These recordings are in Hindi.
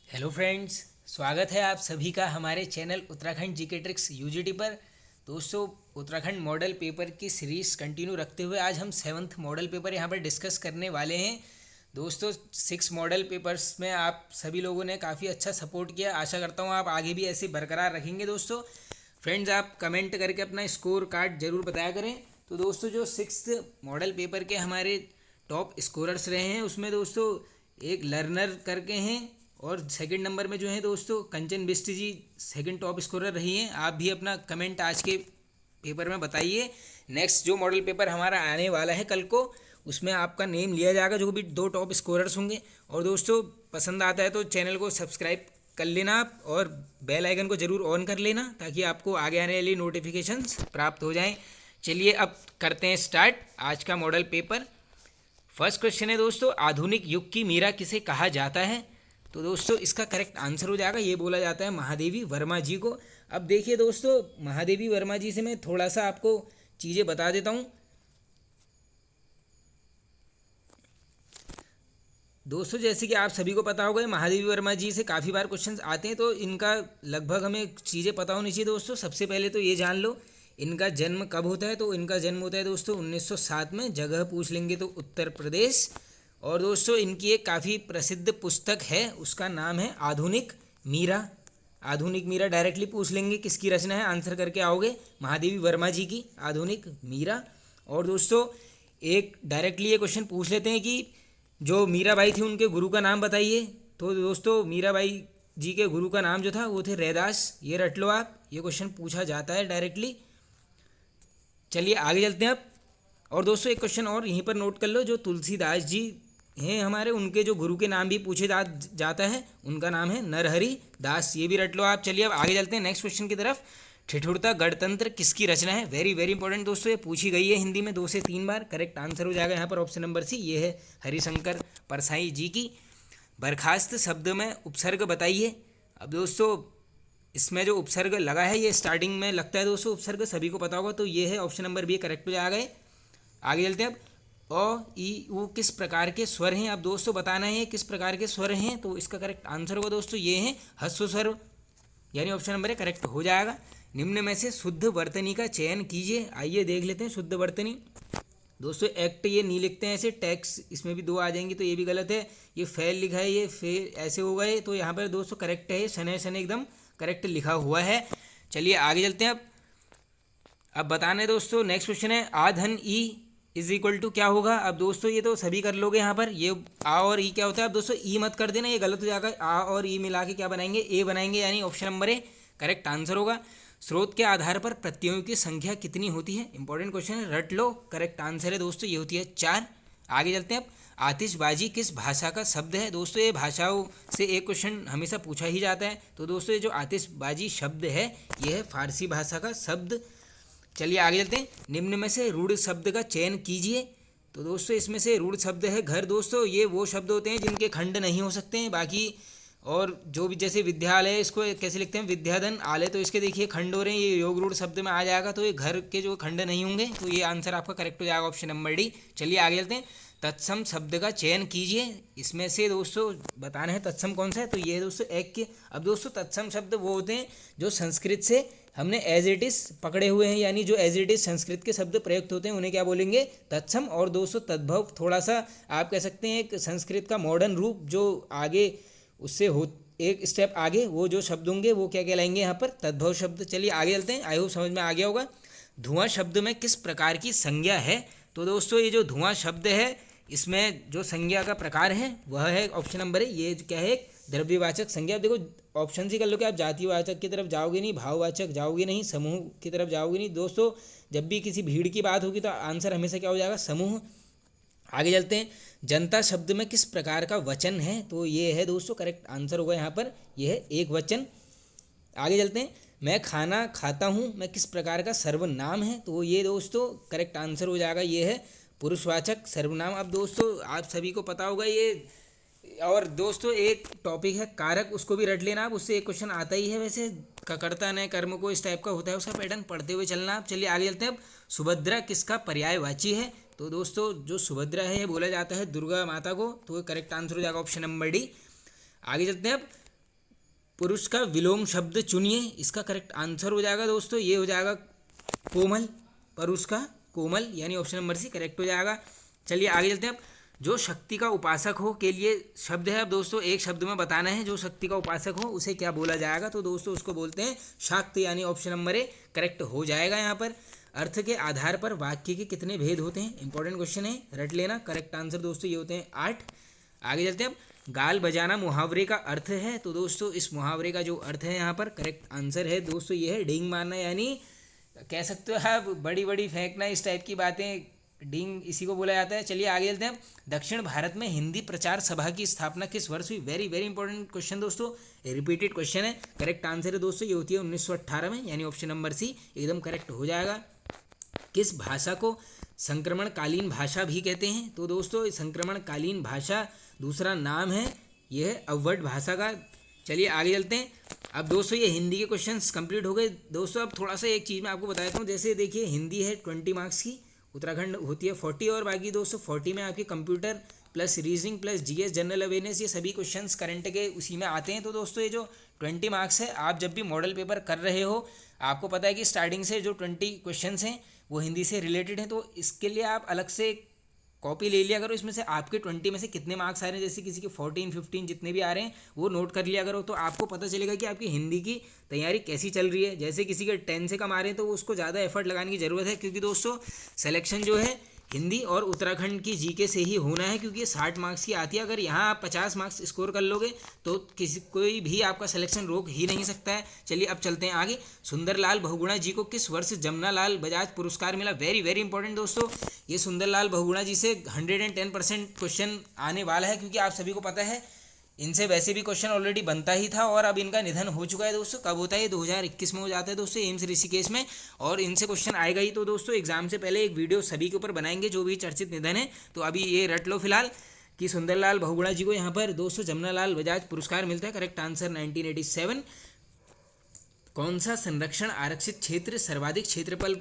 हेलो फ्रेंड्स, स्वागत है आप सभी का हमारे channel Uttarakhand GK tricks UGT पर। दोस्तों, उत्तराखंड मॉडल पेपर की सीरीज़ कंटिन्यू रखते हुए आज हम सेवन्थ मॉडल पेपर यहाँ पर डिस्कस करने वाले हैं। दोस्तों, 6 मॉडल पेपर्स में आप सभी लोगों ने काफ़ी अच्छा सपोर्ट किया। आशा करता हूँ आप आगे भी ऐसे बरकरार रखेंगे। दोस्तों फ्रेंड्स, आप कमेंट करके अपना स्कोर कार्ड जरूर बताया करें। तो दोस्तों, जो 6th मॉडल पेपर के हमारे टॉप स्कोरर्स रहे हैं उसमें दोस्तों एक लर्नर करके हैं, और सेकंड नंबर में जो है दोस्तों कंचन बिष्ट जी सेकंड टॉप स्कोरर रही हैं। आप भी अपना कमेंट आज के पेपर में बताइए। नेक्स्ट जो मॉडल पेपर हमारा आने वाला है कल को, उसमें आपका नेम लिया जाएगा जो भी 2 टॉप स्कोरर्स होंगे। और दोस्तों, पसंद आता है तो चैनल को सब्सक्राइब कर लेना आप, और बेल आइकन को ज़रूर ऑन कर लेना ताकि आपको आगे आने वाली नोटिफिकेशंस प्राप्त हो जाएं। चलिए अब करते हैं स्टार्ट आज का मॉडल पेपर। फर्स्ट क्वेश्चन है दोस्तों, आधुनिक युग की मीरा किसे कहा जाता है? तो दोस्तों इसका करेक्ट आंसर हो जाएगा, ये बोला जाता है महादेवी वर्मा जी को। अब देखिए दोस्तों, महादेवी वर्मा जी से मैं थोड़ा सा आपको चीज़ें बता देता हूँ। दोस्तों, जैसे कि आप सभी को पता होगा, महादेवी वर्मा जी से काफ़ी बार क्वेश्चंस आते हैं, तो इनका लगभग हमें चीज़ें पता होनी चाहिए। दोस्तों सबसे पहले तो ये जान लो इनका जन्म कब होता है। तो इनका जन्म होता है दोस्तों 1907 में। जगह पूछ लेंगे तो उत्तर प्रदेश। और दोस्तों इनकी एक काफ़ी प्रसिद्ध पुस्तक है, उसका नाम है आधुनिक मीरा। आधुनिक मीरा डायरेक्टली पूछ लेंगे किसकी रचना है, आंसर करके आओगे महादेवी वर्मा जी की आधुनिक मीरा। और दोस्तों एक डायरेक्टली ये क्वेश्चन पूछ लेते हैं कि जो मीराबाई थी उनके गुरु का नाम बताइए। तो दोस्तों मीराबाई जी के गुरु का नाम जो था वो थे रैदास। ये रट लो आप, ये क्वेश्चन पूछा जाता है डायरेक्टली। चलिए आगे चलते हैं अब। और दोस्तों एक क्वेश्चन और यहीं पर नोट कर लो, जो तुलसीदास जी हैं हमारे, उनके जो गुरु के नाम भी पूछे जाता है, उनका नाम है नरहरि दास। ये भी रट लो आप। चलिए अब आगे चलते हैं नेक्स्ट क्वेश्चन की तरफ। ठिठुरता गणतंत्र किसकी रचना है? वेरी वेरी इंपॉर्टेंट दोस्तों, ये पूछी गई है हिंदी में 2 से 3 बार। करेक्ट आंसर हो जाएगा यहाँ पर ऑप्शन नंबर सी, ये है हरिशंकर परसाई जी की। बर्खास्त शब्द में उपसर्ग बताइए। अब दोस्तों इसमें जो उपसर्ग लगा है ये स्टार्टिंग में लगता है दोस्तों, उपसर्ग सभी को पता होगा, तो ये है ऑप्शन नंबर बी करेक्ट हो जाएगा। आगे चलते हैं अब। अ ई उ किस प्रकार के स्वर हैं? अब दोस्तों बताना है किस प्रकार के स्वर हैं, तो इसका करेक्ट आंसर होगा दोस्तों ये है ह्रस्व स्वर, यानी ऑप्शन नंबर ए करेक्ट हो जाएगा। निम्न में से शुद्ध वर्तनी का चयन कीजिए। आइए देख लेते हैं शुद्ध वर्तनी। दोस्तों एक्ट ये नहीं लिखते हैं ऐसे, टैक्स इसमें भी 2 आ जाएंगी तो ये भी गलत है। ये फेल लिखा है, ये फेल ऐसे होगा ये, तो यहाँ पर दोस्तों करेक्ट है, शनै शनै एकदम करेक्ट लिखा हुआ है। चलिए आगे चलते हैं अब बताने दोस्तों नेक्स्ट क्वेश्चन है, आ धन ई इज इक्वल टू क्या होगा? अब दोस्तों ये तो सभी कर लोगे यहाँ पर, ये आ और ई क्या होता है। अब दोस्तों ई मत कर देना, ये गलत हो जाएगा। आ और ई मिला के क्या बनाएंगे? ए बनाएंगे, यानी option number A correct answer होगा। स्रोत के आधार पर प्रत्ययों की संख्या कितनी होती है? इंपॉर्टेंट क्वेश्चन है, रट लो। करेक्ट आंसर है दोस्तों, ये होती है 4। आगे चलते हैं अब। आतिशबाजी किस भाषा का शब्द है? दोस्तों ये भाषाओं से एक क्वेश्चन हमेशा पूछा ही जाता है। तो दोस्तों ये जो आतिशबाजी शब्द है ये है फारसी भाषा का शब्द। चलिए आगे चलते हैं। निम्न में से रूढ़ शब्द का चयन कीजिए। तो दोस्तों इसमें से रूढ़ शब्द है घर। दोस्तों ये वो शब्द होते हैं जिनके खंड नहीं हो सकते हैं, बाकी और जो भी जैसे विद्यालय, इसको कैसे लिखते हैं? विद्याधन आलय, तो इसके देखिए खंड हो रहे हैं, ये योग रूढ़ शब्द में आ जाएगा। तो ये घर के जो खंड नहीं होंगे, तो ये आंसर आपका करेक्ट हो जाएगा ऑप्शन नंबर डी। चलिए आगे चलते हैं। तत्सम शब्द का चयन कीजिए। इसमें से दोस्तों बताना है तत्सम कौन सा है, तो ये है दोस्तों एक के। अब दोस्तों तत्सम शब्द वो होते हैं जो संस्कृत से हमने एज इट इज़ पकड़े हुए हैं, यानी जो एज इट इज़ संस्कृत के शब्द प्रयुक्त होते हैं उन्हें क्या बोलेंगे? तत्सम। और दोस्तों तद्भव थोड़ा सा आप कह सकते हैं एक संस्कृत का मॉडर्न रूप, जो आगे उससे हो एक स्टेप आगे वो जो शब्द होंगे वो क्या कहलाएंगे यहाँ पर? तद्भव शब्द। चलिए आगे चलते हैं, आई होप समझ में आ गया होगा। धुआं शब्द में किस प्रकार की संज्ञा है? तो दोस्तों ये जो धुआं शब्द है इसमें जो संज्ञा का प्रकार है वह है ऑप्शन नंबर है, ये क्या है? द्रव्यवाचक संज्ञा। देखो ऑप्शन ही कर लो कि आप जातिवाचक की तरफ जाओगे नहीं, भाववाचक जाओगे नहीं, समूह की तरफ जाओगे नहीं। दोस्तों जब भी किसी भीड़ की बात होगी तो आंसर हमेशा क्या हो जाएगा? समूह। आगे चलते हैं। जनता शब्द में किस प्रकार का वचन है? तो ये है दोस्तों करेक्ट आंसर होगा यहाँ पर, ये है एक वचन। आगे चलते हैं। मैं खाना खाता हूँ मैं किस प्रकार का सर्वनाम है? तो ये दोस्तों करेक्ट आंसर हो जाएगा, ये है पुरुषवाचक सर्वनाम। अब दोस्तों आप सभी को पता होगा ये। और दोस्तों एक टॉपिक है कारक, उसको भी रट लेना आप, उससे एक क्वेश्चन आता ही है वैसे। कर्ता ने कर्म को इस टाइप का होता है, उसका पैटर्न पढ़ते हुए चलना आप। चलिए आगे चलते हैं अब। सुभद्रा किसका पर्यायवाची है? तो दोस्तों जो सुभद्रा है ये बोला जाता है दुर्गा माता को, तो करेक्ट आंसर हो जाएगा ऑप्शन नंबर डी। आगे चलते हैं अब। पुरुष का विलोम शब्द चुनिए। इसका करेक्ट आंसर हो जाएगा दोस्तों, ये हो जाएगा कोमल। पुरुष का कोमल यानी ऑप्शन नंबर सी करेक्ट हो जाएगा। चलिए आगे चलते हैं। अब जो शक्ति का उपासक हो के लिए शब्द है। अब दोस्तों एक शब्द में बताना है जो शक्ति का उपासक हो उसे क्या बोला जाएगा, तो दोस्तों उसको बोलते हैं शाक्त, यानी ऑप्शन नंबर ए करेक्ट हो जाएगा यहाँ पर। अर्थ के आधार पर वाक्य के कितने भेद होते हैं, इंपॉर्टेंट क्वेश्चन है, रट लेना। करेक्ट आंसर दोस्तों ये होते हैं 8। आगे चलते हैं। अब गाल बजाना मुहावरे का अर्थ है, तो दोस्तों इस मुहावरे का जो अर्थ है यहाँ पर करेक्ट आंसर है दोस्तों ये है डींग मारना, यानी कह सकते हो आप बड़ी बड़ी फेंकना, इस टाइप की बातें, डींग इसी को बोला जाता है। चलिए आगे चलते हैं। दक्षिण भारत में हिंदी प्रचार सभा की स्थापना किस वर्ष हुई? वेरी वेरी इंपॉर्टेंट क्वेश्चन दोस्तों, रिपीटेड क्वेश्चन है। करेक्ट आंसर है दोस्तों ये होती है 1918 में, यानी ऑप्शन नंबर सी एकदम करेक्ट हो जाएगा। किस भाषा को संक्रमणकालीन भाषा भी कहते हैं? तो दोस्तों संक्रमणकालीन भाषा दूसरा नाम है यह है अवध भाषा का। चलिए आगे चलते हैं। अब दोस्तों ये हिंदी के क्वेश्चंस कंप्लीट हो गए दोस्तों। अब थोड़ा सा एक चीज़ मैं आपको बता देता हूँ, जैसे देखिए हिंदी है 20 मार्क्स की, उत्तराखंड होती है 40, और बाकी दोस्तों 40 में आपके computer plus reasoning plus GS general awareness ये सभी क्वेश्चंस करंट के उसी में आते हैं। तो दोस्तों ये जो 20 मार्क्स है, आप जब भी मॉडल पेपर कर रहे हो आपको पता है कि स्टार्टिंग से जो 20 क्वेश्चंस हैं वो हिंदी से रिलेटेड हैं, तो इसके लिए आप अलग से कॉपी ले लिया करो। इसमें से आपके 20 में से कितने मार्क्स आ रहे हैं, जैसे किसी के 14 15 जितने भी आ रहे हैं वो नोट कर लिया करो, तो आपको पता चलेगा कि आपकी हिंदी की तैयारी कैसी चल रही है। जैसे किसी के 10 से कम आ रहे हैं तो उसको ज़्यादा एफर्ट लगाने की ज़रूरत है, क्योंकि दोस्तों सिलेक्शन जो है हिंदी और उत्तराखंड की जीके से ही होना है, क्योंकि ये 60 मार्क्स की आती है। अगर यहाँ आप 50 मार्क्स स्कोर कर लोगे तो कोई भी आपका सिलेक्शन रोक ही नहीं सकता है। चलिए अब चलते हैं आगे। सुंदरलाल बहुगुणा जी को किस वर्ष जमनालाल बजाज पुरस्कार मिला? वेरी वेरी इंपॉर्टेंट दोस्तों, ये सुंदरलाल बहुगुणा जी से 110% क्वेश्चन आने वाला है, क्योंकि आप सभी को पता है इनसे वैसे भी क्वेश्चन ऑलरेडी बनता ही था, और अब इनका निधन हो चुका है दोस्तों। कब होता है? 2021 में हो जाता है दोस्तों, एम्स ऋषिकेश में, और इनसे क्वेश्चन आएगा ही। तो दोस्तों एग्जाम से पहले एक वीडियो सभी के ऊपर बनाएंगे जो भी चर्चित निधन है। तो अभी ये रट लो फिलहाल कि सुंदरलाल बहुगुणा जी को यहाँ पर दोस्तों जमनालाल बजाज पुरस्कार मिलता है। Correct answer 1987। कौन सा संरक्षण आरक्षित क्षेत्र सर्वाधिक क्षेत्रफल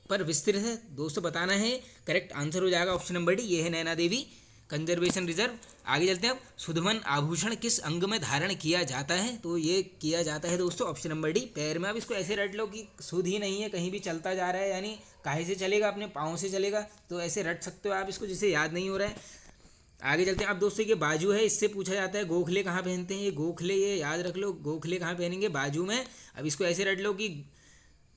पर विस्तृत है? दोस्तों बताना है। करेक्ट आंसर हो जाएगा ऑप्शन नंबर डी, ये है नैना देवी कंजर्वेशन रिजर्व। आगे चलते हैं। अब सुधमन आभूषण किस अंग में धारण किया जाता है? तो ये किया जाता है दोस्तों ऑप्शन नंबर डी, पैर में। अब इसको ऐसे रट लो कि सुध ही नहीं है, कहीं भी चलता जा रहा है, यानी काहे से चलेगा? अपने पाँव से चलेगा, तो ऐसे रट सकते हो आप इसको, जिसे याद नहीं हो रहा है। आगे चलते हैं। अब दोस्तों ये बाजू है, इससे पूछा जाता है गोखले कहाँ पहनते हैं? ये गोखले, ये याद रख लो, गोखले कहाँ पहनेंगे? बाजू में। अब इसको ऐसे रट लो कि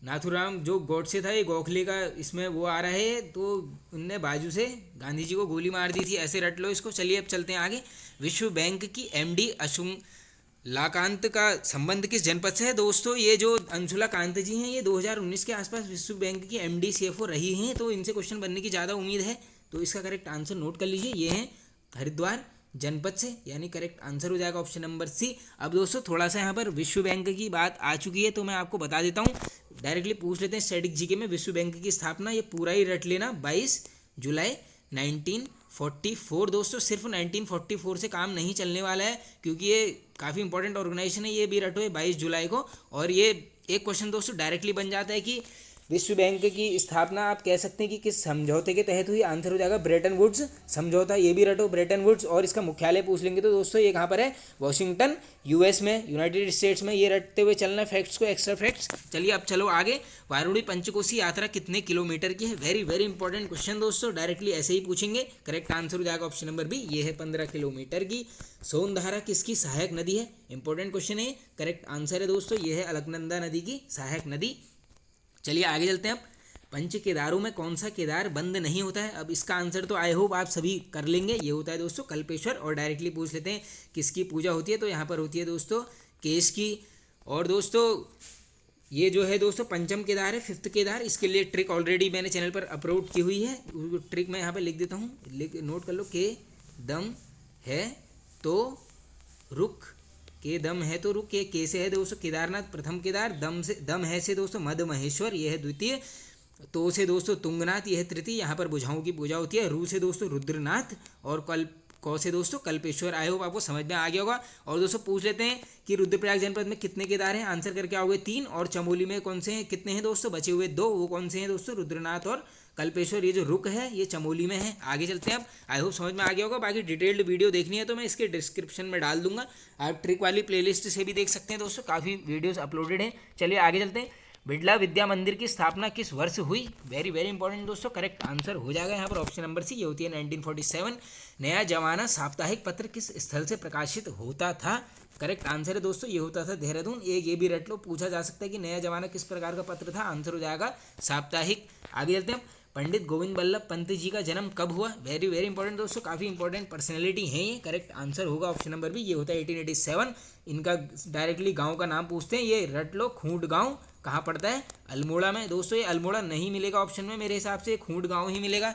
नाथुराम जो गॉडसे था, ये गोखले का इसमें वो आ रहा है, तो उनने बाजू से गांधी जी को गोली मार दी थी, ऐसे रट लो इसको। चलिए अब चलते हैं आगे। विश्व बैंक की एमडी अंशुलाकांत का संबंध किस जनपद से है? दोस्तों ये जो अंशुलाकांत जी हैं ये 2019 के आसपास विश्व बैंक की एमडी सीएफओ रही हैं, तो इनसे क्वेश्चन बनने की ज़्यादा उम्मीद है। तो इसका करेक्ट आंसर नोट कर लीजिए, ये हैं हरिद्वार जनपद से, यानी करेक्ट आंसर हो जाएगा ऑप्शन नंबर सी। अब दोस्तों थोड़ा सा यहाँ पर विश्व बैंक की बात आ चुकी है, तो मैं आपको बता देता हूँ, डायरेक्टली पूछ लेते हैं स्टैटिक जीके में। विश्व बैंक की स्थापना, ये पूरा ही रट लेना, 22 जुलाई 1944 दोस्तों। सिर्फ 1944 से काम नहीं चलने वाला है, क्योंकि ये काफ़ी इंपॉर्टेंट ऑर्गेनाइजेशन है, ये भी रटो है 22 जुलाई को। और ये एक क्वेश्चन दोस्तों डायरेक्टली बन जाता है कि विश्व बैंक की स्थापना आप कह सकते हैं कि किस समझौते के तहत हुई? आंसर हो जाएगा ब्रेटन वुड्स समझौता, ये भी रटो ब्रेटन वुड्स। और इसका मुख्यालय पूछ लेंगे तो दोस्तों ये कहाँ पर है? वॉशिंगटन यूएस में, यूनाइटेड स्टेट्स में। ये रटते हुए चलना फैक्ट्स को, एक्स्ट्रा फैक्ट्स। चलिए अब चलो आगे। वारुणी पंचकोसी यात्रा कितने किलोमीटर की है? वेरी वेरी इंपॉर्टेंट क्वेश्चन दोस्तों, डायरेक्टली ऐसे ही पूछेंगे। करेक्ट आंसर हो जाएगा ऑप्शन नंबर बी, ये है 15 किलोमीटर की। सोनधारा किसकी सहायक नदी है? इंपॉर्टेंट क्वेश्चन है। करेक्ट आंसर है दोस्तों ये है अलकनंदा नदी की सहायक नदी। चलिए आगे चलते हैं। अब पंच केदारों में कौन सा केदार बंद नहीं होता है? अब इसका आंसर तो आई होप आप सभी कर लेंगे, ये होता है दोस्तों कल्पेश्वर। और डायरेक्टली पूछ लेते हैं किसकी पूजा होती है, तो यहाँ पर होती है दोस्तों केश की। और दोस्तों ये जो है दोस्तों पंचम केदार है, 5th केदार। इसके लिए ट्रिक ऑलरेडी मैंने चैनल पर अपलोड की हुई है, ट्रिक मैं यहाँ पर लिख देता हूँ, नोट कर लो। के दम है तो रुक, के दम है तो रुक, के से है दोस्तों केदारनाथ प्रथम केदार, दम है से दोस्तों मद महेश्वर, ये है द्वितीय। तो से दोस्तों तुंगनाथ, ये है तृतीय। यहाँ पर भुजाओं की पूजा होती है। रू से दोस्तों रुद्रनाथ, और कौ से दोस्तों कल्पेश्वर। आई होप आपको समझ में आ गया होगा। और दोस्तों पूछ लेते हैं कि रुद्रप्रयाग जनपद में कितने केदार हैं? आंसर करके आओगे 3। और चमोली में कौन से हैं, कितने हैं दोस्तों? बचे हुए 2, वो कौन से हैं दोस्तों? रुद्रनाथ और कल्पेश्वर ये जो रुक है ये चमोली में है। आगे चलते हैं अब। आई होप समझ में आ गया होगा। बाकी डिटेल्ड वीडियो देखनी है तो मैं इसके डिस्क्रिप्शन में डाल दूंगा, आप ट्रिक वाली प्लेलिस्ट से भी देख सकते हैं दोस्तों, काफ़ी वीडियोस अपलोडेड हैं। चलिए आगे चलते हैं। बिड़ला विद्या मंदिर की स्थापना किस वर्ष हुई? वेरी वेरी इंपॉर्टेंट दोस्तों, करेक्ट आंसर हो जाएगा यहाँ पर ऑप्शन नंबर सी, ये होती है 1947। नया जमाना साप्ताहिक पत्र किस स्थल से प्रकाशित होता था? करेक्ट आंसर है दोस्तों, ये होता था देहरादून। एक ये भी रट लो, पूछा जा सकता है कि नया जमाना किस प्रकार का पत्र था, आंसर हो जाएगा साप्ताहिक। आगे चलते हैं। पंडित गोविंद बल्लभ पंत जी का जन्म कब हुआ? वेरी वेरी इंपॉर्टेंट दोस्तों, काफ़ी इंपॉर्टेंट पर्सनैलिटी है ये। करेक्ट आंसर होगा ऑप्शन नंबर बी, ये होता है 1887। इनका डायरेक्टली गांव का नाम पूछते हैं, ये रट लो, खूंट गांव कहाँ पड़ता है? अल्मोड़ा में दोस्तों। ये अल्मोड़ा नहीं मिलेगा ऑप्शन में, मेरे हिसाब से खूंट गांव ही मिलेगा।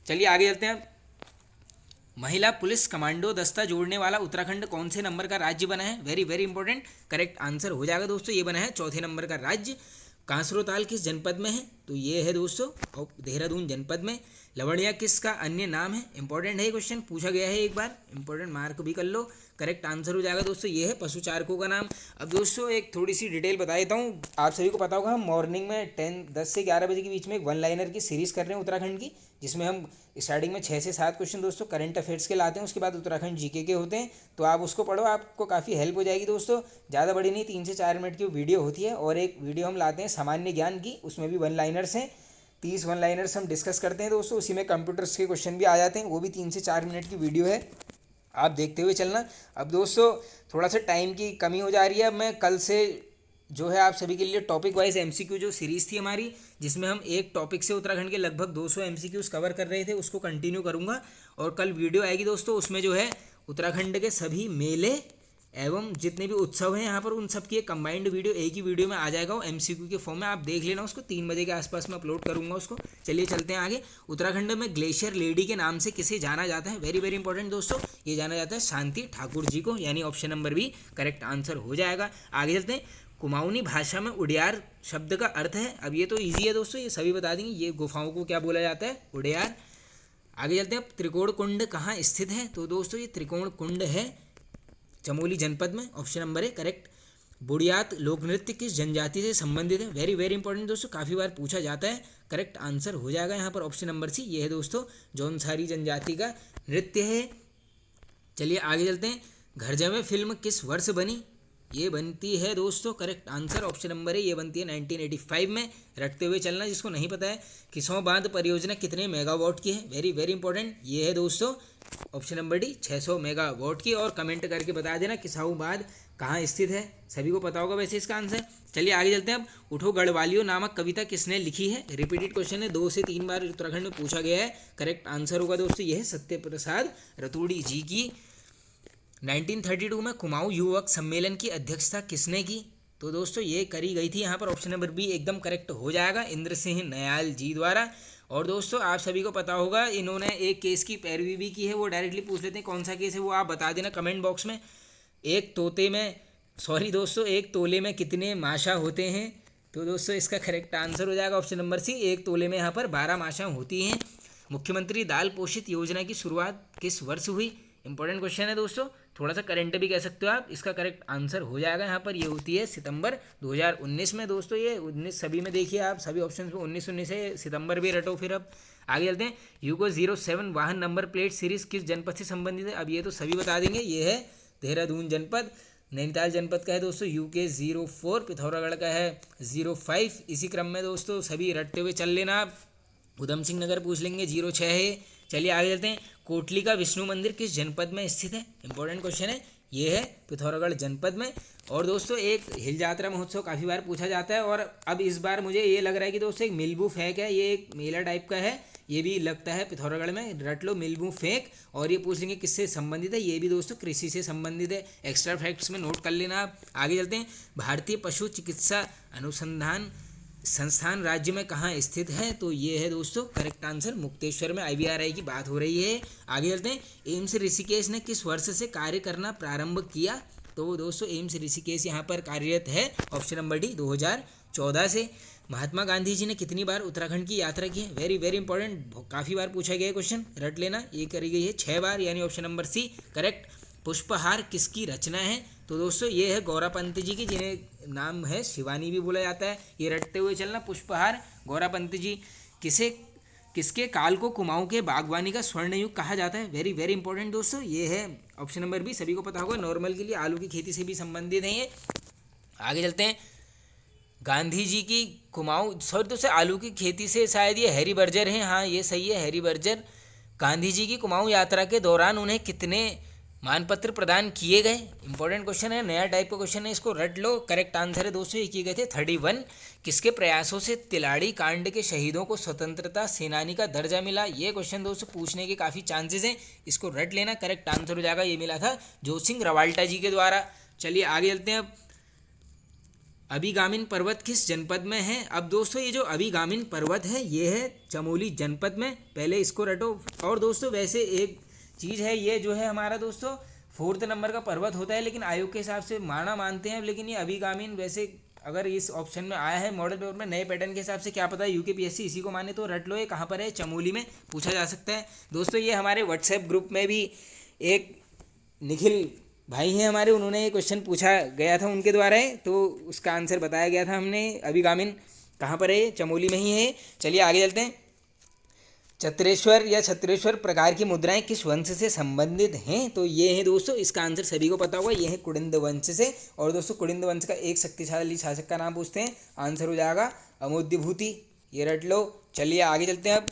चलिए आगे चलते हैं। महिला पुलिस कमांडो दस्ता जोड़ने वाला उत्तराखंड कौन से नंबर का राज्य बना है? Very very important, correct answer हो जाएगा दोस्तों, ये बना है चौथे नंबर का राज्य। कांसरोताल किस जनपद में है? तो ये है दोस्तों देहरादून जनपद में। लवणिया किसका अन्य नाम है? इंपॉर्टेंट है ये क्वेश्चन, पूछा गया है एक बार, इंपॉर्टेंट मार्क भी कर लो। करेक्ट आंसर हो जाएगा दोस्तों, ये है पशुचारकों का नाम। अब दोस्तों एक थोड़ी सी डिटेल बता देता हूँ, आप सभी को पता होगा हम मॉर्निंग में 10 से 11 बजे के बीच में एक वन लाइनर की सीरीज़ कर रहे हैं उत्तराखंड की, जिसमें हम स्टार्टिंग में 6 से 7 क्वेश्चन दोस्तों करंट अफेयर्स के लाते हैं, उसके बाद उत्तराखंड जीके के होते हैं। तो आप उसको पढ़ो, आपको काफ़ी हेल्प हो जाएगी दोस्तों। ज़्यादा बड़ी नहीं, 3 से 4 मिनट की वीडियो होती है। और एक वीडियो हम लाते हैं सामान्य ज्ञान की, उसमें भी वन लाइनर्स हैं, 30 वन लाइनर्स हम डिस्कस करते हैं दोस्तों। उसी में कंप्यूटर्स के क्वेश्चन भी आ जाते हैं, वो भी 3 से 4 मिनट की वीडियो है, आप देखते हुए चलना। अब दोस्तों थोड़ा सा टाइम की कमी हो जा रही है, अब मैं कल से जो है आप सभी के लिए टॉपिक वाइज एमसीक्यू जो सीरीज़ थी हमारी, जिसमें हम एक टॉपिक से उत्तराखंड के लगभग 200 एमसीक्यूज कवर कर रहे थे, उसको कंटिन्यू करूँगा। और कल वीडियो आएगी दोस्तों, उसमें जो है उत्तराखंड के सभी मेले एवं जितने भी उत्सव हैं यहाँ पर, उन सब की एक कंबाइंड वीडियो एक ही वीडियो में आ जाएगा, वो एमसीक्यू के फॉर्म में, आप देख लेना उसको। 3 बजे के आसपास में अपलोड करूँगा उसको। चलिए चलते हैं आगे। उत्तराखंड में ग्लेशियर लेडी के नाम से किसे जाना जाता है? वेरी वेरी इंपॉर्टेंट दोस्तों, ये जाना जाता है शांति ठाकुर जी को, यानी option number B correct answer हो जाएगा। आगे चलते हैं। कुमाऊनी भाषा में उडियार शब्द का अर्थ है? अब ये तो ईजी है दोस्तों, ये सभी बता देंगे, ये गुफाओं को क्या बोला जाता है? उडियार। आगे चलते हैं। त्रिकोण कुंड कहाँ स्थित है? तो दोस्तों ये त्रिकोण कुंड है चमोली जनपद में, ऑप्शन नंबर है करेक्ट। बुढ़ियात लोक नृत्य किस जनजाति से संबंधित है? वेरी वेरी इंपॉर्टेंट दोस्तों, काफ़ी बार पूछा जाता है। करेक्ट आंसर हो जाएगा यहाँ पर ऑप्शन नंबर सी, ये है दोस्तों जौनसारी जनजाति का नृत्य है। चलिए आगे चलते हैं। घर जमे फिल्म किस वर्ष बनी? ये बनती है दोस्तों, करेक्ट आंसर ऑप्शन नंबर है, ये बनती है 1985 में। रटते हुए चलना जिसको नहीं पता है। किसों बांध परियोजना कितने मेगावाट की है? वेरी वेरी इंपॉर्टेंट, ये है दोस्तों ऑप्शन नंबर डी 600 मेगावाट की। और कमेंट करके बता देना किसाऊ बांध कहाँ स्थित है, सभी को पता होगा वैसे इसका आंसर। चलिए आगे चलते हैं अब। उठो गढ़वालियो नामक कविता किसने लिखी है? रिपीटेड क्वेश्चन है, 2 से 3 बार उत्तराखंड में पूछा गया है। करेक्ट आंसर होगा दोस्तों, यह है सत्य प्रसाद रतूड़ी जी की। 1932 में कुमाऊं युवक सम्मेलन की अध्यक्षता किसने की? तो दोस्तों ये करी गई थी यहाँ पर ऑप्शन नंबर बी एकदम करेक्ट हो जाएगा, इंद्र सिंह नयाल जी द्वारा। और दोस्तों आप सभी को पता होगा इन्होंने एक केस की पैरवी भी की है, वो डायरेक्टली पूछ लेते हैं कौन सा केस है, वो आप बता देना कमेंट बॉक्स में। एक तोले में कितने माशा होते हैं? तो दोस्तों इसका करेक्ट आंसर हो जाएगा ऑप्शन नंबर सी, एक तोले में यहाँ पर 12 माशा होती हैं। मुख्यमंत्री दाल पोषित योजना की शुरुआत किस वर्ष हुई? इंपॉर्टेंट क्वेश्चन है दोस्तों, थोड़ा सा करंट भी कह सकते हो आप। इसका करेक्ट आंसर हो जाएगा यहाँ पर, ये होती है सितंबर 2019 में। दोस्तों ये 19 सभी में देखिए आप, सभी ऑप्शन में 19 है, सितंबर भी रटो। फिर अब आगे चलते हैं। यूको 07 वाहन नंबर प्लेट सीरीज किस जनपद से संबंधित है? अब ये तो सभी बता देंगे, ये है देहरादून जनपद। नैनीताल जनपद का है दोस्तों यूके 04, पिथौरागढ़ का है 05। इसी क्रम में दोस्तों सभी रटते हुए चल लेना आप। उधम सिंह नगर पूछ लेंगे 06 है। चलिए आगे चलते हैं। कोटली का विष्णु मंदिर किस जनपद में स्थित है? इंपॉर्टेंट क्वेश्चन है, ये है पिथौरागढ़ जनपद में। और दोस्तों एक हिल यात्रा महोत्सव काफ़ी बार पूछा जाता है, और अब इस बार मुझे ये लग रहा है कि दोस्तों एक मिलबू फेंक है, ये एक मेला टाइप का है, ये भी लगता है पिथौरागढ़ में। रट लो मिलबू फेंक। और ये पूछ लेंगे किससे संबंधित है, ये भी दोस्तों कृषि से संबंधित है, एक्स्ट्रा फैक्ट्स में नोट कर लेना आप। आगे चलते हैं। भारतीय पशु चिकित्सा अनुसंधान संस्थान राज्य में कहाँ स्थित है? तो ये है दोस्तों करेक्ट आंसर मुक्तेश्वर में, IVRI की बात हो रही है। आगे चलते हैं। एम्स ऋषिकेश ने किस वर्ष से कार्य करना प्रारंभ किया? तो दोस्तों एम्स ऋषिकेश यहाँ पर कार्यरत है, ऑप्शन नंबर डी 2014 से। महात्मा गांधी जी ने कितनी बार उत्तराखंड की यात्रा की है? वेरी वेरी इंपॉर्टेंट, काफ़ी बार पूछा गया क्वेश्चन, रट लेना। ये करी गई है 6 बार, यानी ऑप्शन नंबर सी करेक्ट। पुष्पहार किसकी रचना है? तो दोस्तों ये है गौरा पंत जी की, जिन्हें नाम है शिवानी भी बोला जाता है, ये रटते हुए चलना। पुष्पहार गौरा पंत जी। किसे किसके काल को कुमाऊं के बागवानी का स्वर्ण युग कहा जाता है? वेरी वेरी इंपॉर्टेंट दोस्तों, ये है ऑप्शन नंबर बी, सभी को पता होगा, नॉर्मल के लिए आलू की खेती से भी संबंधित है ये। आगे चलते हैं, गांधी जी की कुमाऊं, सॉरी दोस्तों, आलू की खेती से शायद ये हैरी बर्जर हैं, हाँ ये सही है, हैरी बर्जर। गांधी जी की कुमाऊं यात्रा के दौरान उन्हें कितने मानपत्र प्रदान किए गए? इंपॉर्टेंट क्वेश्चन है, नया टाइप का क्वेश्चन है, इसको रट लो। करेक्ट आंसर है दोस्तों, ये किए गए थे 31। किसके प्रयासों से तिलाड़ी कांड के शहीदों को स्वतंत्रता सेनानी का दर्जा मिला? ये क्वेश्चन दोस्तों पूछने के काफ़ी चांसेस हैं, इसको रट लेना। करेक्ट आंसर हो जाएगा, ये मिला था जोसिंह रवाल्टा जी के द्वारा। चलिए आगे चलते हैं। अब अभिगामिन पर्वत किस जनपद में है? अब दोस्तों ये जो अभिगामिन पर्वत है ये है चमोली जनपद में, पहले इसको रटो। और दोस्तों वैसे एक चीज़ है, ये जो है हमारा दोस्तों 4th नंबर का पर्वत होता है, लेकिन आयोग के हिसाब से मानते हैं, लेकिन ये अभिगामिन वैसे अगर इस ऑप्शन में आया है मॉडल पेपर में नए पैटर्न के हिसाब से, क्या पता यूकेपीएससी इसी को माने, तो रट लो। ये कहाँ पर है? चमोली में पूछा जा सकता है दोस्तों। ये हमारे व्हाट्सएप ग्रुप में भी एक निखिल भाई हैं हमारे, उन्होंने ये क्वेश्चन पूछा गया था उनके द्वारा है, तो उसका आंसर बताया गया था हमने। अभिगामिन कहाँ पर है? चमोली में ही है। चलिए आगे चलते हैं। चत्रेश्वर या छत्रेश्वर प्रकार की मुद्राएं किस वंश से संबंधित हैं? तो ये हैं दोस्तों, इसका आंसर सभी को पता होगा, ये है कुड़िंद वंश से। और दोस्तों कुड़िंद वंश का एक शक्तिशाली शासक का नाम पूछते हैं, आंसर हो जाएगा अमोद्यभूति, ये रट लो। चलिए आगे चलते हैं। अब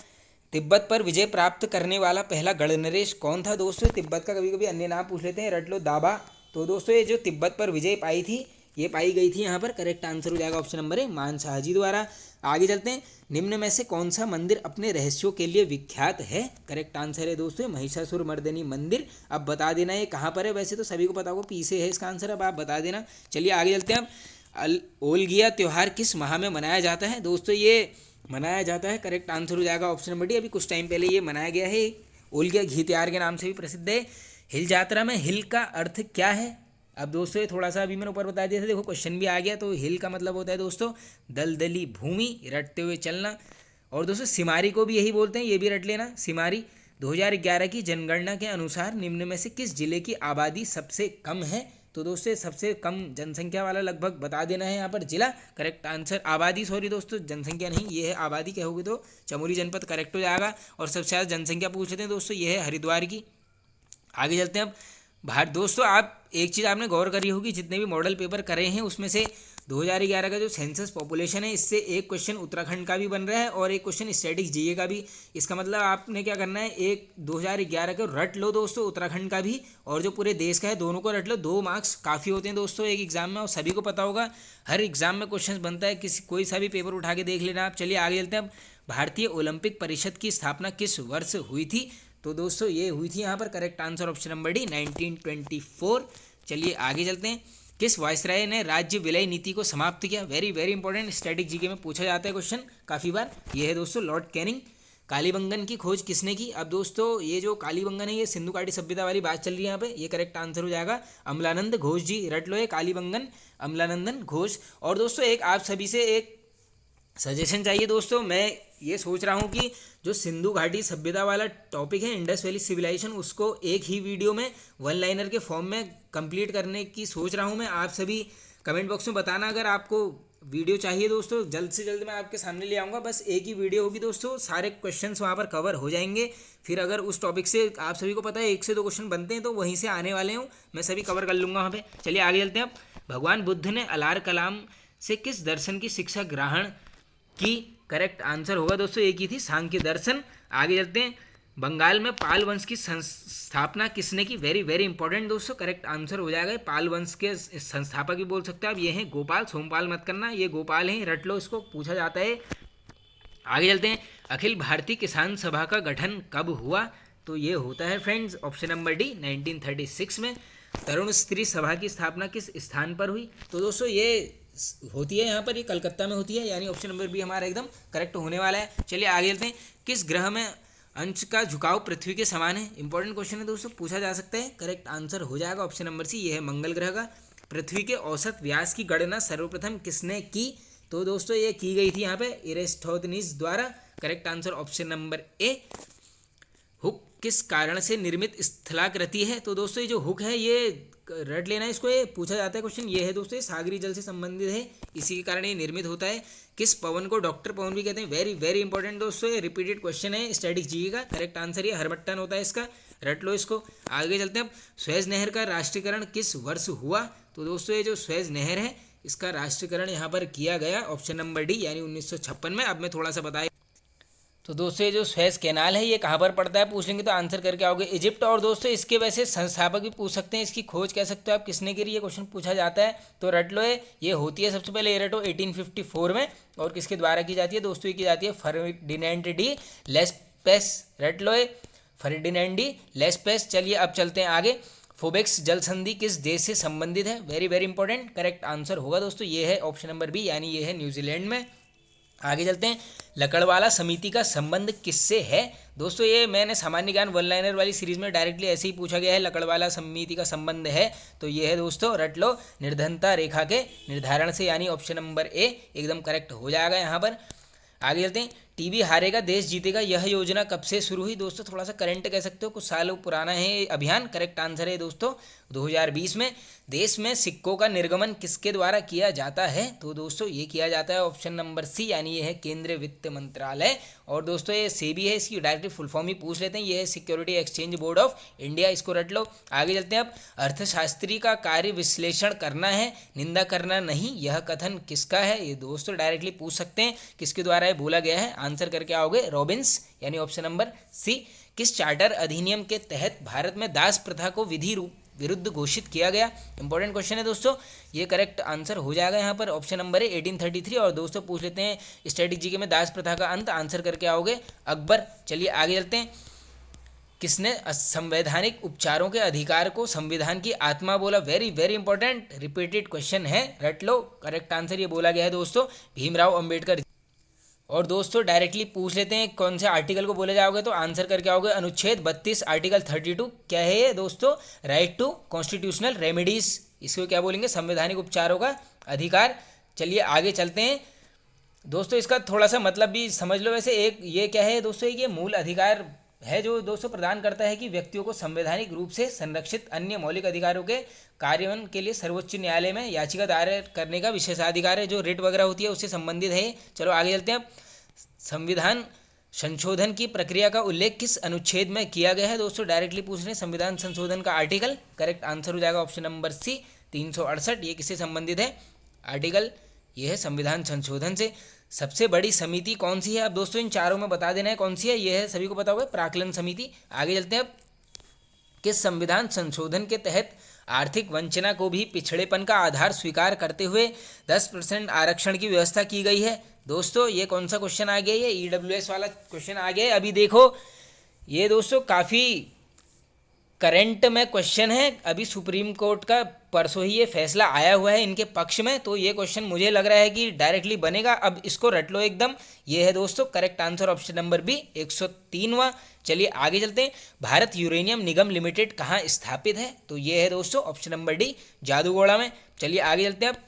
तिब्बत पर विजय प्राप्त करने वाला पहला गणनरेश कौन था? दोस्तों तिब्बत का कभी कभी अन्य नाम पूछ लेते हैं, रट लो, दाबा। तो दोस्तों ये जो तिब्बत पर विजय पाई थी, ये पाई गई थी यहाँ पर, करेक्ट आंसर हो जाएगा ऑप्शन नंबर है मान शाह जी द्वारा। आगे चलते हैं। निम्न में से कौन सा मंदिर अपने रहस्यों के लिए विख्यात है? करेक्ट आंसर है दोस्तों महिषासुर मर्दिनी मंदिर। अब बता देना ये कहाँ पर है, वैसे तो सभी को पता होगा, पी से है इसका आंसर, अब आप बता देना। चलिए आगे चलते हैं। अब ओलगिया त्यौहार किस माह में मनाया जाता है? दोस्तों ये मनाया जाता है, करेक्ट आंसर हो जाएगा ऑप्शन नंबर डी, अभी कुछ टाइम पहले ये मनाया गया है। ओलगिया घी त्यार के नाम से भी प्रसिद्ध है। हिल यात्रा में हिल का अर्थ क्या है? अब दोस्तों ये थोड़ा सा अभी मैंने ऊपर बता दिया था, देखो क्वेश्चन भी आ गया। तो हिल का मतलब होता है दोस्तों दलदली भूमि, रटते हुए चलना। और दोस्तों सिमारी को भी यही बोलते हैं, ये भी रट लेना, सिमारी। 2011 की जनगणना के अनुसार निम्न में से किस जिले की आबादी सबसे कम है? तो दोस्तों सबसे कम जनसंख्या वाला लगभग बता देना है यहाँ पर जिला, करेक्ट आंसर आबादी, सॉरी दोस्तों जनसंख्या नहीं, ये है आबादी, कहोगे तो चमोली जनपद करेक्ट हो जाएगा। और सबसे ज़्यादा जनसंख्या पूछ लेते हैं दोस्तों, ये है हरिद्वार की। आगे चलते हैं। अब भारत, दोस्तों आप एक चीज़ आपने गौर करी होगी, जितने भी मॉडल पेपर करे हैं उसमें से 2011 का जो सेंसस पॉपुलेशन है, इससे एक क्वेश्चन उत्तराखंड का भी बन रहा है और एक क्वेश्चन स्टैटिक जीके का भी। इसका मतलब आपने क्या करना है, एक 2011 को रट लो दोस्तों, उत्तराखंड का भी, और जो पूरे देश का है दोनों को रट लो। 2 मार्क्स काफ़ी होते हैं दोस्तों एक एग्जाम में, और सभी को पता होगा हर एग्जाम में क्वेश्चन बनता है, किसी कोई सा भी पेपर उठा के देख लेना आप। चलिए आगे चलते हैं। अब भारतीय ओलंपिक परिषद की स्थापना किस वर्ष हुई थी? तो दोस्तों ये हुई थी यहाँ पर, correct answer option number D 1924। चलिए आगे चलते हैं। किस वायसराय ने राज्य विलय नीति को समाप्त किया? Very very important, static GK में पूछा जाता है क्वेश्चन काफ़ी बार। ये है दोस्तों लॉर्ड कैनिंग। कालीबंगन की खोज किसने की? अब दोस्तों ये जो कालीबंगन है, ये सिंधु घाटी सभ्यता वाली बात चल रही है यहाँ पे, ये करेक्ट आंसर हो जाएगा अमलानंद घोष जी, रट लो ये कालीबंगन, अमलानंदन घोष। और दोस्तों एक आप सभी से एक सजेशन चाहिए दोस्तों, मैं ये सोच रहा हूँ कि जो सिंधु घाटी सभ्यता वाला टॉपिक है, इंडस वैली सिविलाइजेशन, उसको एक ही वीडियो में 1 लाइनर के फॉर्म में कंप्लीट करने की सोच रहा हूँ मैं। आप सभी कमेंट बॉक्स में बताना अगर आपको वीडियो चाहिए दोस्तों, जल्द से जल्द मैं आपके सामने ले आऊँगा। बस एक ही वीडियो होगी दोस्तों, सारे क्वेश्चंस वहाँ पर कवर हो जाएंगे। फिर अगर उस टॉपिक से आप सभी को पता है 1 से 2 क्वेश्चन बनते हैं, तो वहीं से आने वाले हूँ, मैं सभी कवर कर लूँगा वहाँ पर। चलिए आगे चलते हैं। अब भगवान बुद्ध ने अलार कलाम से किस दर्शन की शिक्षा ग्रहण की? करेक्ट आंसर होगा दोस्तों एक ही थी, सांख्य दर्शन। आगे चलते हैं। बंगाल में पाल वंश की स्थापना किसने की? वेरी वेरी इंपॉर्टेंट दोस्तों, करेक्ट आंसर हो जाएगा पाल वंश के संस्थापक भी बोल सकते हैं आप, ये हैं गोपाल, सोमपाल मत करना, ये गोपाल हैं, रट लो, इसको पूछा जाता है। आगे चलते हैं। अखिल भारतीय किसान सभा का गठन कब हुआ? तो ये होता है फ्रेंड्स ऑप्शन नंबर डी 1936 में। तरुण स्त्री सभा की स्थापना किस स्थान पर हुई? तो दोस्तों ये होती है यहाँ पर, ये कलकत्ता में होती है, यानी ऑप्शन नंबर बी हमारा एकदम करेक्ट होने वाला है। चलिए आगे चलते हैं। किस ग्रह में अंश का झुकाव पृथ्वी के समान है? इंपॉर्टेंट क्वेश्चन है दोस्तों, पूछा जा सकता है, करेक्ट आंसर हो जाएगा ऑप्शन नंबर सी, ये है मंगल ग्रह का। पृथ्वी के औसत व्यास की गणना सर्वप्रथम किसने की? तो दोस्तों ये की गई थी यहाँ पे एरिस्टोथेनिस द्वारा, correct answer option number A. Hook किस कारण से निर्मित स्थलाकृति है? तो दोस्तों ये जो हुक है, ये रट लेना इसको, ये पूछा जाता है क्वेश्चन। ये है दोस्तों, ये सागरी जल से संबंधित है, इसी के कारण ये निर्मित होता है। किस पवन को डॉक्टर पवन भी कहते हैं? वेरी वेरी इंपॉर्टेंट दोस्तों, ये रिपीटेड क्वेश्चन है स्टैटिक जी का। करेक्ट आंसर ये हरमट्टन होता है इसका, रट लो इसको। आगे चलते हैं अब, सुएज नहर का राष्ट्रीयकरण किस वर्ष हुआ? तो दोस्तों ये जो सुएज नहर है इसका राष्ट्रीयकरण यहाँ पर किया गया ऑप्शन नंबर डी यानी 1956 में। अब मैं थोड़ा सा बताया तो दोस्तों ये जो सुएज कैनाल है ये कहाँ पर पड़ता है पूछ लेंगे तो आंसर करके आओगे इजिप्ट। और दोस्तों इसके वैसे संस्थापक भी पूछ सकते हैं, इसकी खोज कह सकते हो आप किसने करी, ये क्वेश्चन पूछा जाता है तो रट लो। ये होती है सबसे पहले, ये रटो 1854 में। और किसके द्वारा की जाती है दोस्तों? ये की जाती है फर्डिनेंड डी लेस्पेस, रट लो फर्डिनेंड डी लेस्पेस। चलिए अब चलते हैं आगे। फोबेक्स जल संधि किस देश से संबंधित है? Very very important, correct answer होगा दोस्तों ये है ऑप्शन नंबर बी यानी ये है न्यूजीलैंड में। आगे चलते हैं, लकड़वाला समिति का संबंध किससे है? दोस्तों ये मैंने सामान्य ज्ञान वन लाइनर वाली सीरीज में डायरेक्टली ऐसे ही पूछा गया है, लकड़वाला समिति का संबंध है तो ये है दोस्तों, रट लो, निर्धनता रेखा के निर्धारण से यानी ऑप्शन नंबर ए एकदम करेक्ट हो जाएगा यहाँ पर। आगे चलते हैं, टीबी हारेगा देश जीतेगा यह योजना कब से शुरू हुई? दोस्तों थोड़ा सा करंट कह सकते हो, कुछ सालों पुराना है अभियान। करेक्ट आंसर है दोस्तों 2020 में। देश में सिक्कों का निर्गमन किसके द्वारा किया जाता है? तो दोस्तों ये किया जाता है ऑप्शन नंबर सी यानी ये है केंद्रीय वित्त मंत्रालय। और दोस्तों ये सेबी है, इसकी डायरेक्टली फुल फॉर्म ही पूछ लेते हैं, ये है security exchange board of India, इसको रट लो। आगे चलते हैं, अब अर्थशास्त्री का कार्य विश्लेषण करना है निंदा करना नहीं, यह कथन किसका है? ये दोस्तों डायरेक्टली पूछ सकते हैं किसके द्वारा ये बोला गया है, आंसर करके आओगे रॉबिन्स यानी ऑप्शन नंबर सी। किस चार्टर अधिनियम के तहत भारत में दास प्रथा को विधि विरुद्ध घोषित किया गया? इंपॉर्टेंट क्वेश्चन है दोस्तों, ये करेक्ट आंसर हो जाएगा यहाँ पर ऑप्शन नंबर है 1833। और दोस्तों पूछ लेते हैं स्ट्रेटेजी के में दास प्रथा का अंत, आंसर करके आओगे अकबर। चलिए आगे चलते हैं, किसने संवैधानिक उपचारों के अधिकार को संविधान की आत्मा बोला? Very very important repeated question है, रट लो। करेक्ट आंसर ये बोला गया है दोस्तों भीमराव अंबेडकर। और दोस्तों डायरेक्टली पूछ लेते हैं कौन से आर्टिकल को बोले जाओगे तो आंसर करके आओगे अनुच्छेद 32 आर्टिकल 32। क्या है ये दोस्तों? राइट टू कॉन्स्टिट्यूशनल रेमेडीज, इसको क्या बोलेंगे? संवैधानिक उपचारों का अधिकार। चलिए आगे चलते हैं दोस्तों, इसका थोड़ा सा मतलब भी समझ लो। वैसे एक ये क्या है दोस्तों, ये मूल अधिकार है जो दोस्तों प्रदान करता है कि व्यक्तियों को संवैधानिक रूप से संरक्षित अन्य मौलिक अधिकारों के कार्यान्वयन के लिए सर्वोच्च न्यायालय में याचिका दायर करने का विशेषाधिकार है, जो रिट वगैरह होती है उससे संबंधित है। चलो आगे चलते हैं, अब संविधान संशोधन की प्रक्रिया का उल्लेख किस अनुच्छेद में किया गया है? दोस्तों डायरेक्टली पूछ रहे हैं संविधान संशोधन का आर्टिकल, करेक्ट आंसर हो जाएगा ऑप्शन नंबर सी 368। ये किससे संबंधित है आर्टिकल? ये है संविधान संशोधन से। सबसे बड़ी समिति कौन सी है? अब दोस्तों इन चारों में बता देना है कौन सी है, ये है सभी को पता होगा प्राक्कलन समिति। आगे चलते हैं, अब किस संविधान संशोधन के तहत आर्थिक वंचना को भी पिछड़ेपन का आधार स्वीकार करते हुए 10% आरक्षण की व्यवस्था की गई है? दोस्तों ये कौन सा क्वेश्चन आ गया? ये EWS वाला क्वेश्चन आ गया है। अभी देखो ये दोस्तों काफ़ी करंट में क्वेश्चन है, अभी सुप्रीम कोर्ट का परसों ही ये फैसला आया हुआ है इनके पक्ष में, तो ये क्वेश्चन मुझे लग रहा है कि डायरेक्टली बनेगा। अब इसको रट लो एकदम, ये है दोस्तों correct answer option number B 103वां। चलिए आगे चलते हैं, भारत यूरेनियम निगम लिमिटेड कहाँ स्थापित है? तो ये है दोस्तों ऑप्शन नंबर डी जादूगोड़ा में। चलिए आगे चलते हैं, अब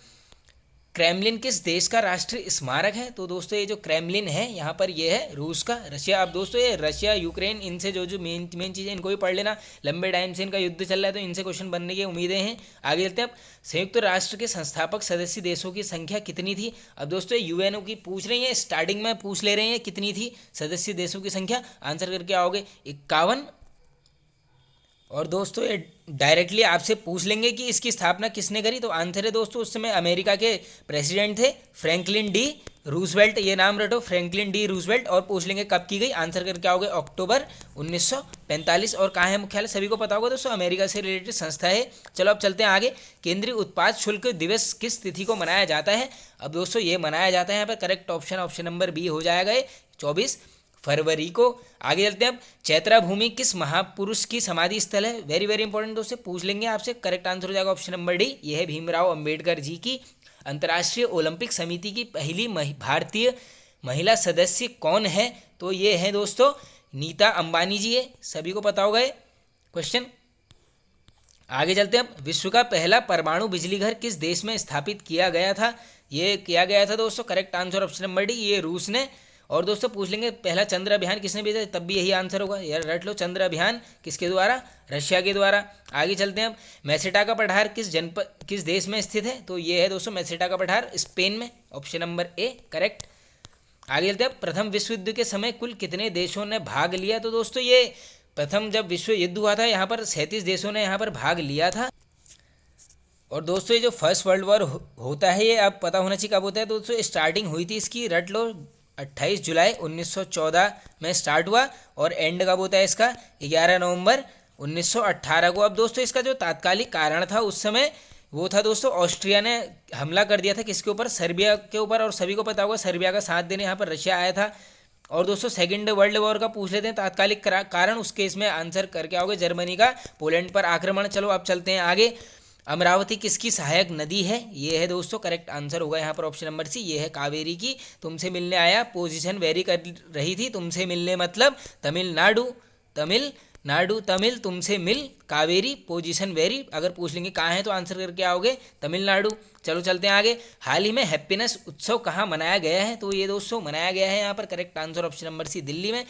क्रेमलिन किस देश का राष्ट्रीय स्मारक है? तो दोस्तों ये जो क्रेमलिन है यहाँ पर ये है रूस का, रशिया। अब दोस्तों ये रशिया यूक्रेन इनसे जो जो मेन चीज़ें इनको भी पढ़ लेना, लंबे टाइम से इनका युद्ध चल रहा है तो इनसे क्वेश्चन बनने की उम्मीदें हैं। आगे चलते हैं, अब संयुक्त राष्ट्र के संस्थापक सदस्य देशों की संख्या कितनी थी? अब दोस्तों UNO की पूछ रही है, स्टार्टिंग में पूछ ले रहे हैं कितनी थी सदस्य देशों की संख्या, आंसर करके आओगे 51। और दोस्तों ये डायरेक्टली आपसे पूछ लेंगे कि इसकी स्थापना किसने करी, तो आंसर है दोस्तों उस समय अमेरिका के प्रेसिडेंट थे फ्रैंकलिन डी रूजवेल्ट, ये नाम रटो फ्रैंकलिन डी रूजवेल्ट। और पूछ लेंगे कब की गई, आंसर करके आओगे अक्टूबर 1945। और कहाँ है मुख्यालय? सभी को पता होगा दोस्तों, अमेरिका से रिलेटेड संस्था है। चलो अब चलते हैं आगे, केंद्रीय उत्पाद शुल्क दिवस किस तिथि को मनाया जाता है? अब दोस्तों ये मनाया जाता है यहाँ पर करेक्ट ऑप्शन नंबर बी हो जाएगा 24 फरवरी को। आगे चलते हैं, अब चैत्रा भूमि किस महापुरुष की समाधि स्थल है? वेरी वेरी इंपॉर्टेंट दोस्तों, पूछ लेंगे आपसे, करेक्ट आंसर हो जाएगा ऑप्शन नंबर डी, ये है भीमराव अंबेडकर जी की। अंतर्राष्ट्रीय ओलंपिक समिति की पहली भारतीय महिला सदस्य कौन है? तो ये है दोस्तों नीता अंबानी जी है, सभी को पता होगा ये क्वेश्चन। आगे चलते हैं, अब विश्व का पहला परमाणु बिजली घर किस देश में स्थापित किया गया था? ये किया गया था दोस्तों correct answer option number D, ये रूस ने। और दोस्तों पूछ लेंगे पहला चंद्र अभियान किसने भेजा, तब भी यही आंसर होगा यार, रट लो। चंद्र अभियान किसके द्वारा, रशिया के द्वारा। आगे चलते हैं अब, मैसेटा का पठार किस देश में स्थित है, तो ये है दोस्तों मैसेटा का पठार स्पेन में, ऑप्शन नंबर ए करेक्ट। आगे चलते हैं, प्रथम विश्व युद्ध के समय कुल कितने देशों ने भाग लिया, तो दोस्तों ये प्रथम जब विश्व युद्ध हुआ था यहाँ पर 37 देशों ने यहाँ पर भाग लिया था। और दोस्तों ये जो फर्स्ट वर्ल्ड वॉर होता है ये अब पता होना चाहिए कब होता है, दोस्तों स्टार्टिंग हुई थी इसकी, रट लो 28 जुलाई 1914 में स्टार्ट हुआ, और एंड कब होता है इसका, 11 नवंबर 1918 को। अब दोस्तों इसका जो तात्कालिक कारण था उस समय वो था दोस्तों, ऑस्ट्रिया ने हमला कर दिया था किसके ऊपर, सर्बिया के ऊपर, और सभी को पता होगा सर्बिया का साथ देने यहाँ पर रशिया आया था। और दोस्तों सेकंड वर्ल्ड वॉर का पूछ लेते हैं तात्कालिक कारण, उसके इसमें आंसर करके आओगे जर्मनी का पोलैंड पर आक्रमण। चलो अब चलते हैं आगे, अमरावती किसकी सहायक नदी है, ये है दोस्तों करेक्ट आंसर होगा यहाँ पर ऑप्शन नंबर सी, ये है कावेरी की। तुमसे मिलने आया, पोजीशन वेरी कर रही थी, तुमसे मिलने मतलब तमिलनाडु, तमिल तुमसे मिल, कावेरी पोजीशन वेरी, अगर पूछ लेंगे कहाँ है तो आंसर करके आओगे तमिलनाडु। चलो चलते हैं आगे, हाल ही में हैप्पीनेस उत्सव कहाँ मनाया गया है, तो ये दोस्तों मनाया गया है यहाँ पर correct answer option number C, Delhi में।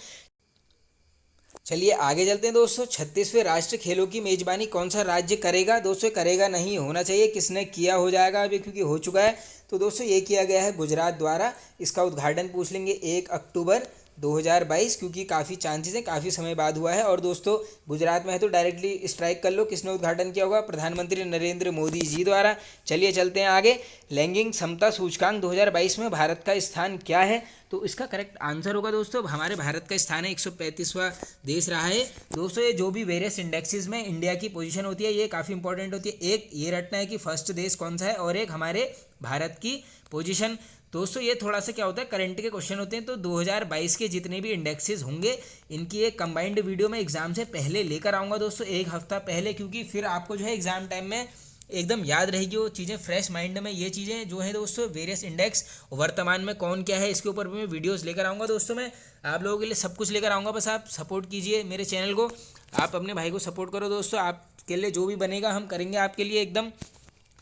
चलिए आगे चलते हैं दोस्तों, 36वें राष्ट्रीय खेलों की मेजबानी कौन सा राज्य करेगा, दोस्तों करेगा नहीं होना चाहिए, किसने किया हो जाएगा अभी क्योंकि हो चुका है, तो दोस्तों ये किया गया है गुजरात द्वारा। इसका उद्घाटन पूछ लेंगे 1 अक्टूबर 2022, क्योंकि काफ़ी चांसेस हैं, काफ़ी समय बाद हुआ है। और दोस्तों गुजरात में है तो डायरेक्टली स्ट्राइक कर लो, किसने उद्घाटन किया होगा, प्रधानमंत्री नरेंद्र मोदी जी द्वारा। चलिए चलते हैं आगे, लैंगिक समता सूचकांक 2022 में भारत का स्थान क्या है, तो इसका करेक्ट आंसर होगा दोस्तों, हमारे भारत का स्थान है 135वां देश रहा है। दोस्तों ये जो भी वेरियस इंडेक्सेस में इंडिया की पोजीशन होती है ये काफ़ी इंपॉर्टेंट होती है, एक ये रटना है कि फर्स्ट देश कौन सा है, और एक हमारे भारत की पोजीशन। दोस्तों ये थोड़ा सा क्या होता है, करंट के क्वेश्चन होते हैं, तो 2022 के जितने भी इंडेक्सेस होंगे इनकी एक कंबाइंड वीडियो में एग्जाम से पहले लेकर आऊँगा दोस्तों, एक हफ्ता पहले, क्योंकि फिर आपको जो है एग्जाम टाइम में एकदम याद रहेगी वो चीज़ें, फ्रेश माइंड में ये चीज़ें जो है दोस्तों, वेरियस इंडेक्स वर्तमान में कौन क्या है इसके ऊपर भी मैं वीडियोस लेकर आऊँगा दोस्तों, मैं आप लोगों के लिए सब कुछ लेकर आऊँगा, बस आप सपोर्ट कीजिए मेरे चैनल को, आप अपने भाई को सपोर्ट करो दोस्तों, आपके लिए जो भी बनेगा हम करेंगे आपके लिए एकदम।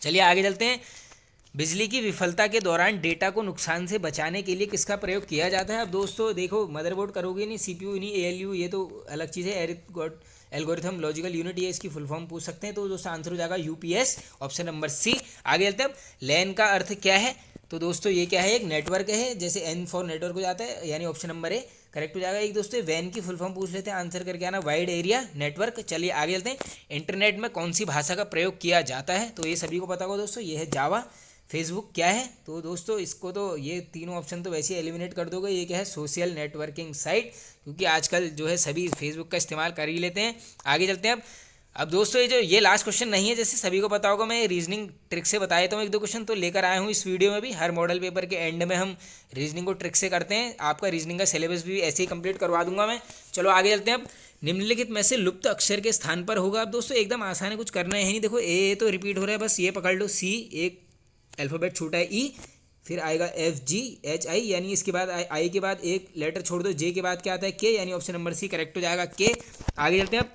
चलिए आगे चलते हैं, बिजली की विफलता के दौरान डेटा को नुकसान से बचाने के लिए किसका प्रयोग किया जाता है। अब दोस्तों देखो मदरबोर्ड करोगे नहीं, सीपीयू नहीं, एएलयू ये तो अलग चीज़ है, एल्गोरिथम लॉजिकल यूनिट, ये इसकी फुल फॉर्म पूछ सकते हैं, तो दोस्तों आंसर हो जाएगा यूपीएस, ऑप्शन नंबर सी। आगे चलते हैं, लैन का अर्थ क्या है, तो दोस्तों ये क्या है, एक नेटवर्क है, जैसे एन फॉर नेटवर्क हो जाता है, यानी ऑप्शन नंबर ए करेक्ट हो जाएगा। एक दोस्तों वैन की फुल फॉर्म पूछ लेते हैं, आंसर करके आना, वाइड एरिया नेटवर्क। चलिए आगे चलते हैं, इंटरनेट में कौन सी भाषा का प्रयोग किया जाता है, तो ये सभी को पता होगा दोस्तों, ये है जावा। फेसबुक क्या है, तो दोस्तों इसको तो ये तीनों ऑप्शन तो वैसे ही एलिमिनेट कर दोगे, ये क्या है, सोशल नेटवर्किंग साइट, क्योंकि आजकल जो है सभी फेसबुक का इस्तेमाल कर ही लेते हैं। आगे चलते हैं अब दोस्तों ये लास्ट क्वेश्चन नहीं है, जैसे सभी को पता होगा मैं रीजनिंग ट्रिक से बता देता हूँ, एक दो क्वेश्चन तो लेकर आया हूँ इस वीडियो में भी, हर मॉडल पेपर के एंड में हम रीजनिंग को ट्रिक से करते हैं, आपका रीजनिंग का सिलेबस भी ऐसे ही कंप्लीट करवा दूंगा मैं। चलो आगे चलते हैं, अब निम्नलिखित में से लुप्त अक्षर के स्थान पर होगा। अब दोस्तों एकदम आसान है, कुछ करना है नहीं, देखो ए तो रिपीट हो रहा है, बस ये पकड़ लो, सी एक अल्फ़ाबेट छोटा है, ई फिर आएगा एफ जी एच आई, यानी इसके बाद आई के बाद एक लेटर छोड़ दो, जे के बाद क्या आता है, के, यानी ऑप्शन नंबर सी करेक्ट हो जाएगा, के। आगे चलते हैं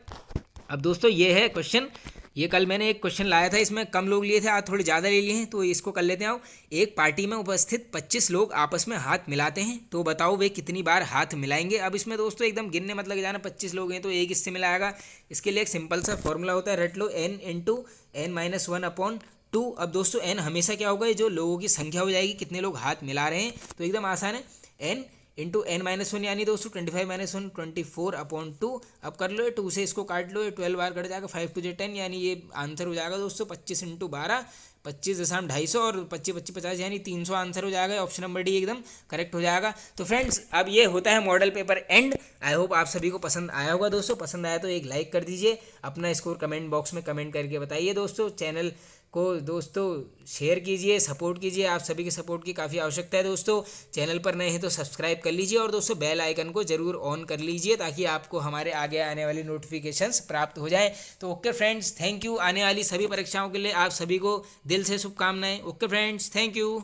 अब दोस्तों ये है क्वेश्चन, ये कल मैंने एक क्वेश्चन लाया था, इसमें कम लोग लिए थे, आज थोड़े ज़्यादा ले लिए हैं, तो इसको कर लेते हैं। आओ, एक पार्टी में उपस्थित 25 लोग आपस में हाथ मिलाते हैं, तो बताओ वे कितनी बार हाथ मिलाएंगे। अब इसमें दोस्तों एकदम गिनने मत लगे जाना, 25 लोग हैं तो एक इससे मिलाएगा, इसके लिए एक सिंपल सा फॉर्मूला होता है, रट लो, n इंटू n माइनस 1/2। अब दोस्तों n हमेशा क्या होगा, जो लोगों की संख्या हो जाएगी, कितने लोग हाथ मिला रहे हैं, तो एकदम आसान है, n इंटू n-1, यानी दोस्तों 25-1 24/2। अब कर लो, 2 से इसको काट लो, 12 बार कट जाएगा, 5 to 10, यानी ये आंसर हो जाएगा दोस्तों 25 × 12, 25.250, और 25-25-50 यानी 300 आंसर हो जाएगा, ऑप्शन नंबर डी एकदम करेक्ट हो जाएगा। तो फ्रेंड्स अब ये होता है model paper and, I hope आप सभी को पसंद आया होगा दोस्तों, पसंद आया तो एक लाइक कर दीजिए, अपना स्कोर कमेंट बॉक्स में कमेंट करके बताइए दोस्तों, चैनल को दोस्तों शेयर कीजिए, सपोर्ट कीजिए, आप सभी के सपोर्ट की काफ़ी आवश्यकता है दोस्तों। चैनल पर नए हैं तो सब्सक्राइब कर लीजिए, और दोस्तों बेल आइकन को जरूर ऑन कर लीजिए, ताकि आपको हमारे आगे आने वाली नोटिफिकेशंस प्राप्त हो जाए। तो ओके फ्रेंड्स, थैंक यू। आने वाली सभी परीक्षाओं के लिए आप सभी को दिल से शुभकामनाएं। Okay friends, thank you.